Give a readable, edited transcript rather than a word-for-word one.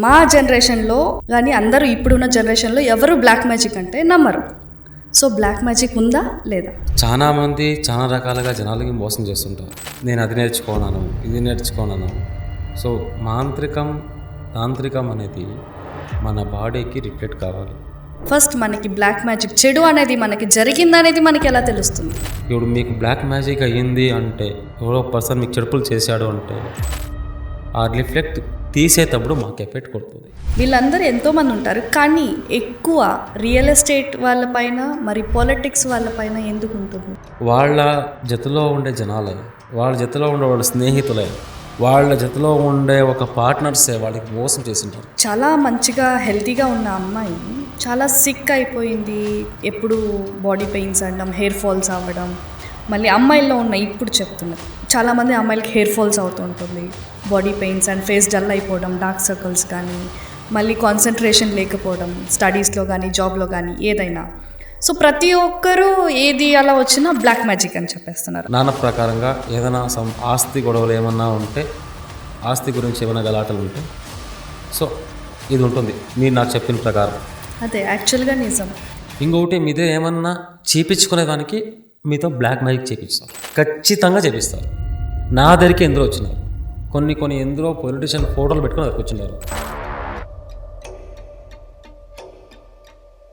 మా జనరేషన్లో కానీ అందరూ ఇప్పుడున్న జనరేషన్లో ఎవరు బ్లాక్ మ్యాజిక్ అంటే నమ్మరు. సో బ్లాక్ మ్యాజిక్ ఉందా లేదా? చాలా మంది చాలా రకాలుగా జనాలకి మోసం చేస్తుంటారు. నేను అది నేర్చుకోనాను, ఇది నేర్చుకోనాను. సో తాంత్రికం అనేది మన బాడీకి రిఫ్లెక్ట్ కావాలి. ఫస్ట్ మనకి బ్లాక్ మ్యాజిక్ చెడు అనేది మనకి జరిగిందనేది మనకి ఎలా తెలుస్తుంది? ఇప్పుడు మీకు బ్లాక్ మ్యాజిక్ అయ్యింది అంటే, ఎవరో పర్సన్ మీకు చెడుపులు చేశాడు అంటే, ఆ రిఫ్లెక్ట్ తీసేటప్పుడు మాకు ఎఫెక్ట్ కొడుతుంది. వీళ్ళందరూ ఎంతోమంది ఉంటారు, కానీ ఎక్కువ రియల్ ఎస్టేట్ వాళ్ళపైన, మరి పాలిటిక్స్ వాళ్ళపైన ఎందుకు ఉంటుంది? వాళ్ళ జతలో ఉండే జనాలే, వాళ్ళ జతలో ఉండే వాళ్ళ స్నేహితులే, వాళ్ళ జతలో ఉండే ఒక పార్ట్నర్సే వాళ్ళకి మోసం చేసింటారు. చాలా మంచిగా హెల్తీగా ఉన్న అమ్మాయి చాలా సిక్ అయిపోయింది. ఎప్పుడు బాడీ పెయిన్స్ అనడం, హెయిర్ ఫాల్స్ అవ్వడం. మళ్ళీ అమ్మాయిల్లో ఉన్న ఇప్పుడు చెప్తున్నారు, చాలామంది అమ్మాయిలకి హెయిర్ ఫాల్స్ అవుతుంటుంది, body pains and face dull అయిపోవడం, డార్క్ సర్కిల్స్ కానీ, మళ్ళీ కాన్సన్ట్రేషన్ లేకపోవడం స్టడీస్లో కానీ జాబ్లో కానీ ఏదైనా. సో ప్రతి ఒక్కరూ ఏది అలా వచ్చినా బ్లాక్ మ్యాజిక్ అని చెప్పేస్తున్నారు. నాన్న ప్రకారంగా ఏదైనా ఆస్తి గొడవలు ఏమన్నా ఉంటే, ఆస్తి గురించి ఏమైనా గలాటలు ఉంటే, సో ఇది ఉంటుంది మీరు నాకు చెప్పిన ప్రకారం. అదే యాక్చువల్గా నిజం. ఇంకొకటి మీదే ఏమన్నా చేయించుకునేదానికి మీతో బ్లాక్ మ్యాజిక్ చేపిస్తారు, ఖచ్చితంగా చేపిస్తారు. నా దగ్గరికి ఎందులో వచ్చినారు, కొన్ని ఎందులో పొలిటీషియన్ ఫోటోలు పెట్టుకుని దగ్గరికి వచ్చినారు.